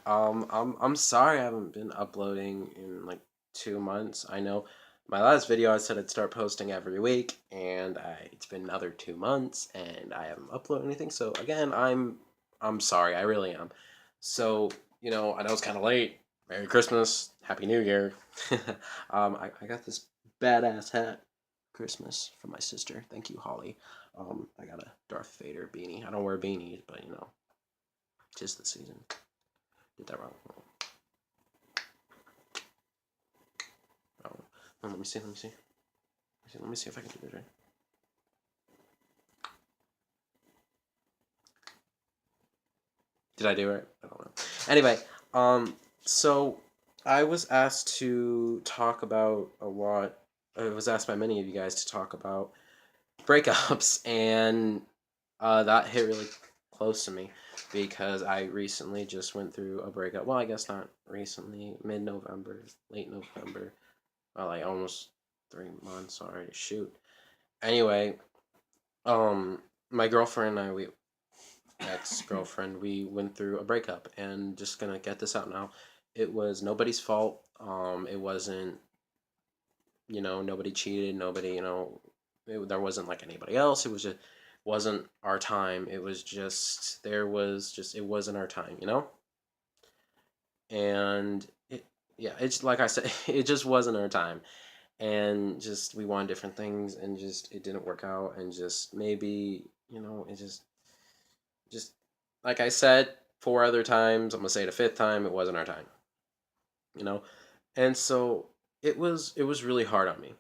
I'm sorry I haven't been uploading in like 2 months. I know my last video I said I'd start posting every week, and it's been another 2 months, and I haven't uploaded anything. So again, I'm sorry. I really am. So I know it's kind of late. Merry Christmas, Happy New Year. I got this badass hat Christmas from my sister. Thank you, Holly. I got a Darth Vader beanie. I don't wear beanies, but just the season. Did that wrong. Oh, no, let me see. Let me see if I can do it right. Did I do it? I don't know. Anyway, so I was asked to talk about a lot. I was asked by many of you guys to talk about breakups, and that hit really close to me because I recently just went through a breakup. Well, I guess not recently, mid-November, late November. Well, like almost 3 months already. Shoot. Anyway, my girlfriend and I, ex-girlfriend, we went through a breakup, and just gonna get this out now. It was nobody's fault. It wasn't, nobody cheated. Nobody, there wasn't like anybody else. It was just wasn't our time. It was just it wasn't our time. And yeah, it's like I said, it just wasn't our time, and just we wanted different things, and just it didn't work out, and just maybe it just like I said 4 other times, I'm gonna say the fifth time, it wasn't our time. You know, and so it was really hard on me.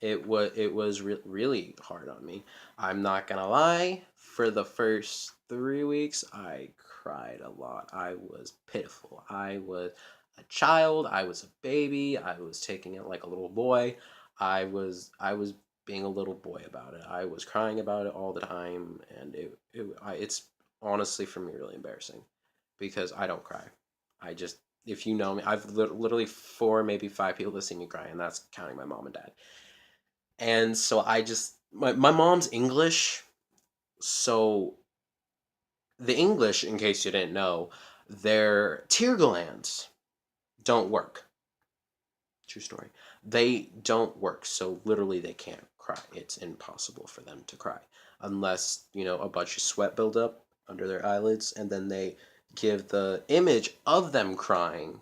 It was really hard on me. I'm not gonna lie. For the first 3 weeks, I cried a lot. I was pitiful. I was a child. I was a baby. I was taking it like a little boy. I was being a little boy about it. I was crying about it all the time, and it's honestly for me really embarrassing because I don't cry. I just if you know me, I've literally four, maybe five people that see me cry, and that's counting my mom and dad. And so my mom's English, so the English, in case you didn't know, their tear glands don't work. True story. They don't work, so literally they can't cry. It's impossible for them to cry unless, a bunch of sweat build up under their eyelids, and then they give the image of them crying,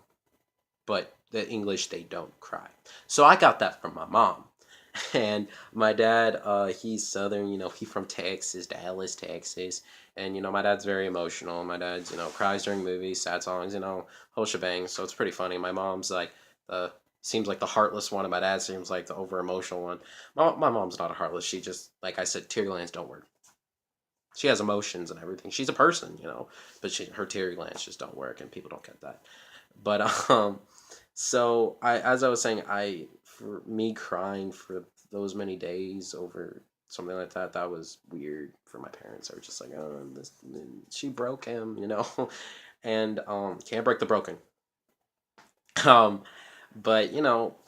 but the English, they don't cry. So I got that from my mom. And my dad, he's Southern, he from Texas, Dallas, Texas. And, my dad's very emotional. My dad's, cries during movies, sad songs, whole shebang. So it's pretty funny. My mom's like seems like the heartless one, and my dad seems like the over emotional one. My mom's not a heartless. She just, like I said, tear glands don't work. She has emotions and everything. She's a person, but her tear glands just don't work, and people don't get that. But so as I was saying, for me crying for those many days over something like that, that was weird for my parents. They were just like, oh, she broke him. And can't break the broken. Um, but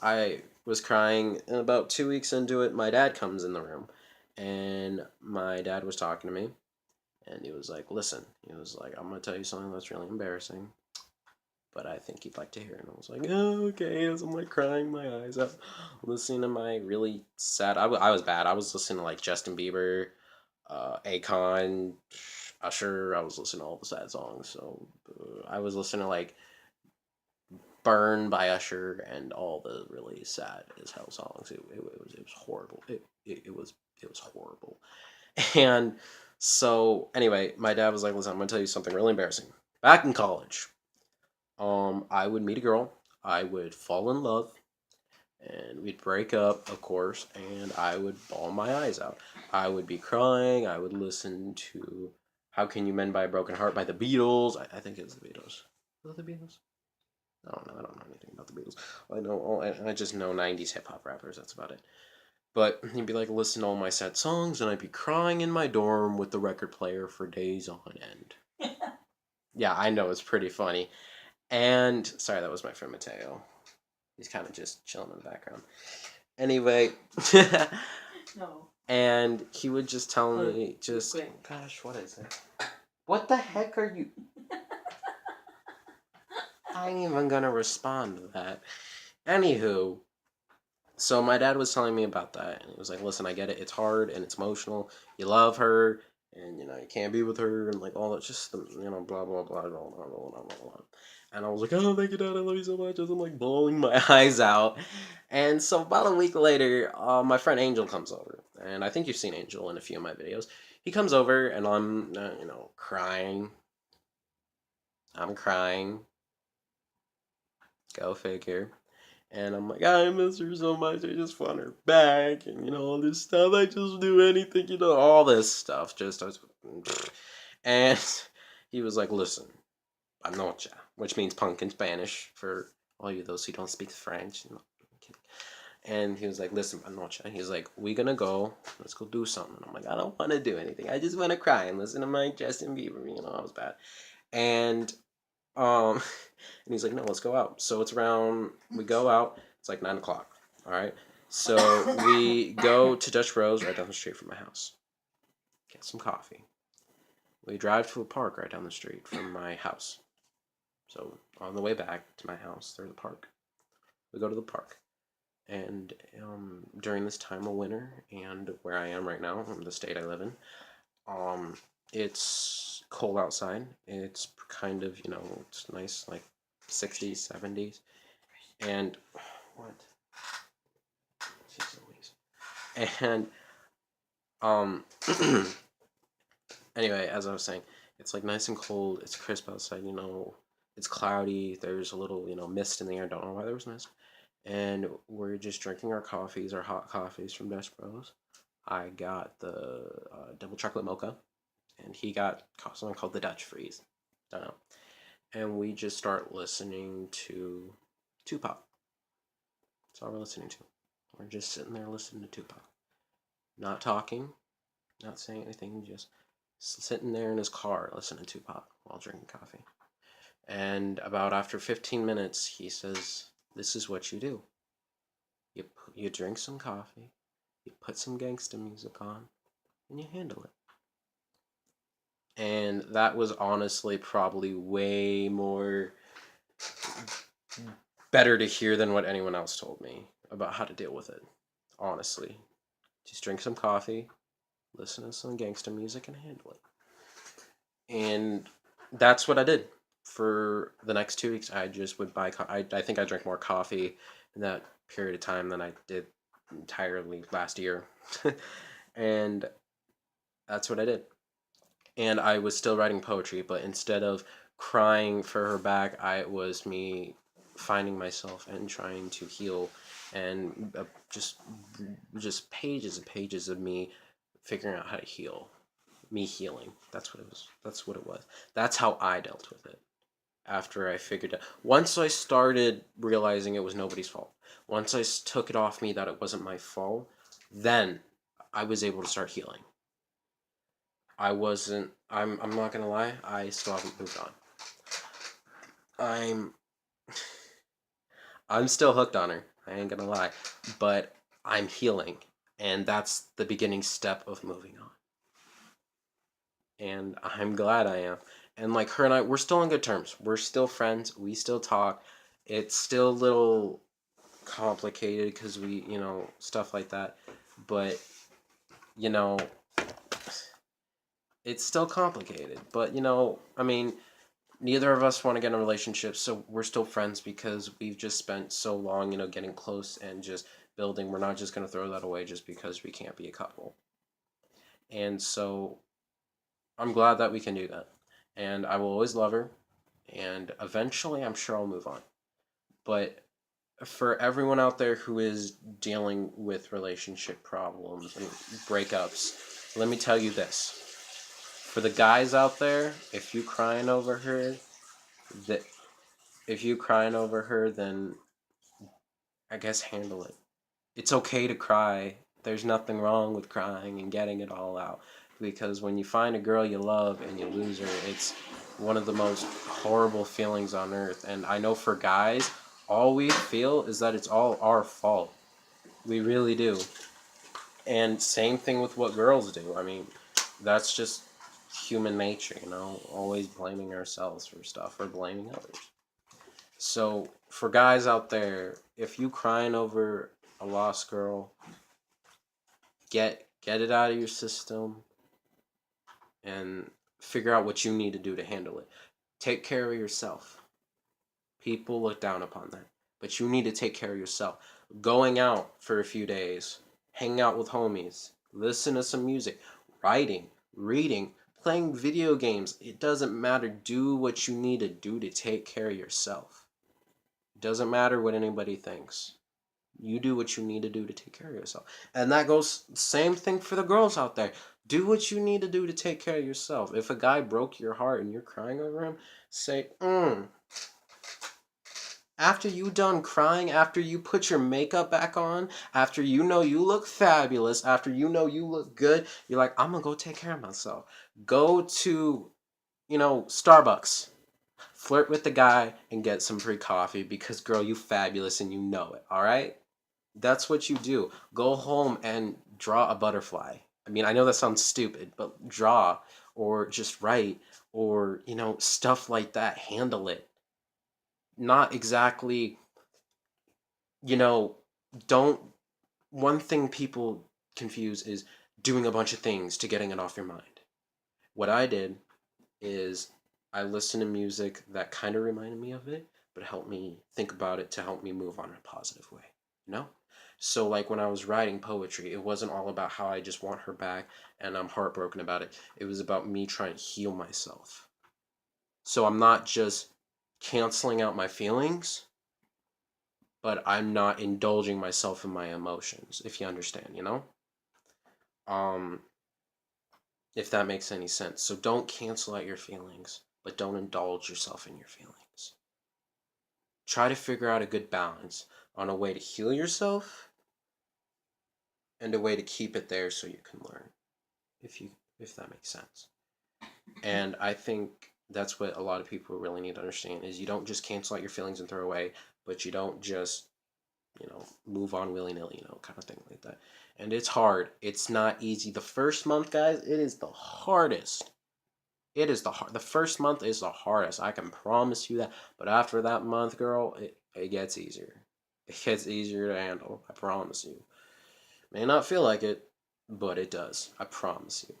I was crying, and about 2 weeks into it, my dad comes in the room, and my dad was talking to me, and he was like, "Listen," he was like, "I'm gonna tell you something that's really embarrassing, but I think you'd like to hear it." And I was like, oh, okay. As I'm like crying my eyes out, listening to my really sad. I was bad. I was listening to like Justin Bieber, Akon, Usher. I was listening to all the sad songs. So I was listening to like Burn by Usher and all the really sad as hell songs. It was horrible. It was horrible. And so anyway, my dad was like, "Listen, I'm gonna tell you something really embarrassing." Back in college, I would meet a girl, I would fall in love, and we'd break up, of course, and I would bawl my eyes out. I would be crying. I would listen to "How Can You Mend by a Broken Heart" by the Beatles. I think it's the Beatles. Was it the Beatles? I don't know. I don't know anything about the Beatles. I just know '90s hip hop rappers. That's about it. But he'd be like, listen to all my sad songs, and I'd be crying in my dorm with the record player for days on end. Yeah, I know it's pretty funny. And sorry, that was my friend Mateo. He's kind of just chilling in the background. Anyway, No. and he would just tell me, gosh, what is it? What the heck are you? I ain't even gonna respond to that. Anywho, so my dad was telling me about that, and he was like, "Listen, I get it. It's hard and it's emotional. You love her, and you can't be with her, and like all that, just blah blah blah blah blah blah blah blah blah." And I was like, "Oh, thank you, Dad. I love you so much." As I'm like bawling my eyes out, and so about a week later, my friend Angel comes over, and I think you've seen Angel in a few of my videos. He comes over, and I'm crying. I'm crying. Go figure. And I'm like, I miss her so much. I just want her back, and all this stuff. I just do anything, all this stuff. And he was like, listen, anocha, which means punk in Spanish for all you those who don't speak French. And he was like, listen, anocha. He's like, we gonna go. Let's go do something. I'm like, I don't want to do anything. I just want to cry and listen to my Justin Bieber. I was bad. And um, and he's like, no, let's go out. So we go out. It's like 9 o'clock. All right. So we go to Dutch Bros right down the street from my house. Get some coffee. We drive to a park right down the street from my house. So on the way back to my house, there's a park. We go to the park. And during this time of winter, and where I am right now, in the state I live in, it's cold outside. It's kind of, it's nice, like 60s, 70s. And what? Jeez Louise. And anyway, as I was saying, it's like nice and cold. It's crisp outside. It's cloudy. There's a little, mist in the air. Don't know why there was mist. And we're just drinking our coffees, our hot coffees from Dutch Bros. I got the double chocolate mocha, and he got something called the Dutch Freeze. Don't know. And we just start listening to Tupac. That's all we're listening to. We're just sitting there listening to Tupac. Not talking, not saying anything, just sitting there in his car listening to Tupac while drinking coffee. And about after 15 minutes, he says, this is what you do. You drink some coffee, you put some gangsta music on, and you handle it. And that was honestly probably way more better to hear than what anyone else told me about how to deal with it. Honestly. Just drink some coffee, listen to some gangsta music, and handle it. And that's what I did. For the next 2 weeks, I just would buy I think I drank more coffee in that period of time than I did entirely last year. And that's what I did. And I was still writing poetry, but instead of crying for her back, it was me finding myself and trying to heal, and just pages and pages of me figuring out how to heal, me healing. That's what it was. That's how I dealt with it. After I figured out, once I started realizing it was nobody's fault, once I took it off me that it wasn't my fault, then I was able to start healing. I'm not gonna lie, I still haven't moved on. I'm I'm still hooked on her. I ain't gonna lie. But I'm healing, and that's the beginning step of moving on. And I'm glad I am. And like her and I, we're still on good terms. We're still friends. We still talk. It's still a little complicated because we, stuff like that. But, you know, it's still complicated. But, I mean, neither of us want to get in a relationship, so we're still friends because we've just spent so long, getting close and just building. We're not just going to throw that away just because we can't be a couple. And so I'm glad that we can do that. And I will always love her. And eventually, I'm sure I'll move on. But for everyone out there who is dealing with relationship problems and breakups, let me tell you this. For the guys out there, if you crying over her, then I guess handle it. It's okay to cry. There's nothing wrong with crying and getting it all out. Because when you find a girl you love and you lose her, it's one of the most horrible feelings on earth. And I know for guys, all we feel is that it's all our fault. We really do. And same thing with what girls do. I mean, that's just human nature, always blaming ourselves for stuff or blaming others. So for guys out there, if you crying over a lost girl, get it out of your system and figure out what you need to do to handle it. Take care of yourself. People look down upon that, but you need to take care of yourself. Going out for a few days, hanging out with homies, listen to some music, writing, reading, playing video games. It doesn't matter. Do what you need to do to take care of yourself. It doesn't matter what anybody thinks. You do what you need to do to take care of yourself. And that goes same thing for the girls out there. Do what you need to do to take care of yourself. If a guy broke your heart and you're crying over him, say, after you done crying, after you put your makeup back on, after you know you look fabulous, after you know you look good, you're like, I'm gonna go take care of myself. Go to, Starbucks. Flirt with the guy and get some free coffee because, girl, you fabulous and you know it, all right? That's what you do. Go home and draw a butterfly. I mean, I know that sounds stupid, but draw or just write or, stuff like that. Handle it. Not exactly, you know, don't. One thing people confuse is doing a bunch of things to getting it off your mind. What I did is I listened to music that kind of reminded me of it, but helped me think about it to help me move on in a positive way. You know? So, like when I was writing poetry, it wasn't all about how I just want her back and I'm heartbroken about it. It was about me trying to heal myself. So, I'm not just canceling out my feelings, but I'm not indulging myself in my emotions, if you understand, Um, if that makes any sense. So don't cancel out your feelings, but don't indulge yourself in your feelings. Try to figure out a good balance on a way to heal yourself and a way to keep it there so you can learn. If you if that makes sense. And I think that's what a lot of people really need to understand is you don't just cancel out your feelings and throw away, but you don't just, move on willy-nilly, kind of thing like that. And it's hard. It's not easy. The first month, guys, it is the hardest. The first month is the hardest. I can promise you that. But after that month, girl, it gets easier. It gets easier to handle. I promise you. May not feel like it, but it does. I promise you.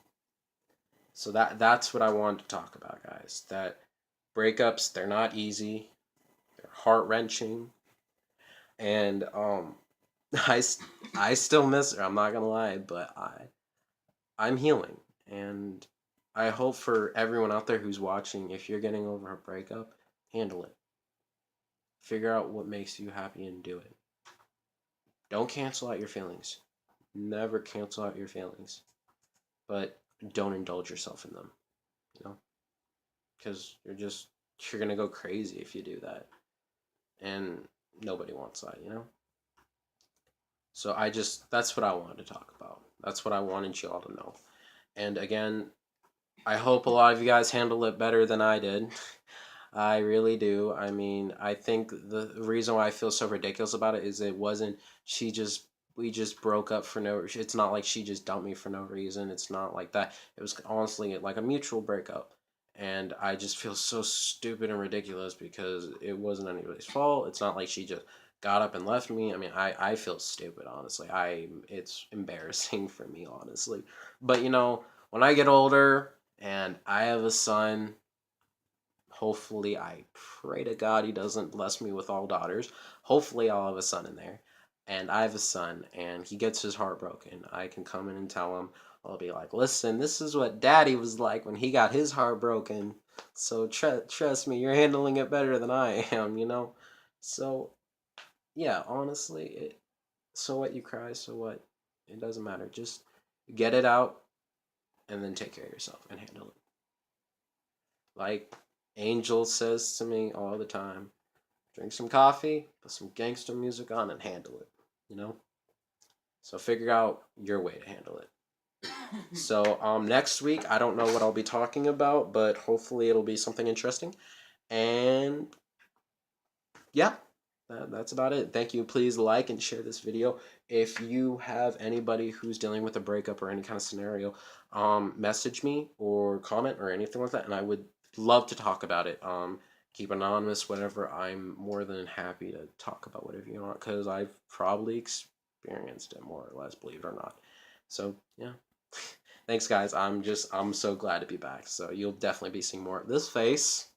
So that's what I wanted to talk about, guys. That breakups, they're not easy. They're heart-wrenching. And I, I still miss her. I'm not gonna lie, but I'm healing, and I hope for everyone out there who's watching, if you're getting over a breakup, handle it. Figure out what makes you happy and do it. Don't cancel out your feelings. Never cancel out your feelings, but don't indulge yourself in them. You know, because you're gonna go crazy if you do that, and nobody wants that. So that's what I wanted to talk about. That's what I wanted you all to know. And again, I hope a lot of you guys handle it better than I did. I really do. I mean, I think the reason why I feel so ridiculous about it is it wasn't we just broke up for no. It's not like she just dumped me for no reason. It's not like that. It was honestly like a mutual breakup, and I just feel so stupid and ridiculous because it wasn't anybody's fault. It's not like she just got up and left me. I mean, I feel stupid honestly. It's embarrassing for me honestly, but when I get older and I have a son. Hopefully, I pray to God he doesn't bless me with all daughters. Hopefully, I'll have a son in there. And I have a son, and he gets his heart broken. I can come in and tell him, I'll be like, listen, this is what daddy was like when he got his heart broken. So trust me, you're handling it better than I am. So, yeah, honestly, so what you cry, so what? It doesn't matter. Just get it out and then take care of yourself and handle it. Like Angel says to me all the time, drink some coffee, put some gangster music on, and handle it. You know? So figure out your way to handle it. So next week, I don't know what I'll be talking about, but hopefully it'll be something interesting. And yeah, that's about it. Thank you. Please like and share this video. If you have anybody who's dealing with a breakup or any kind of scenario, message me or comment or anything like that, and I would love to talk about it. keep anonymous, whatever. I'm more than happy to talk about whatever you want because I've probably experienced it more or less, believe it or not. So yeah. Thanks, guys. I'm so glad to be back. So you'll definitely be seeing more of this face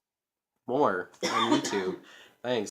more on YouTube. Thanks.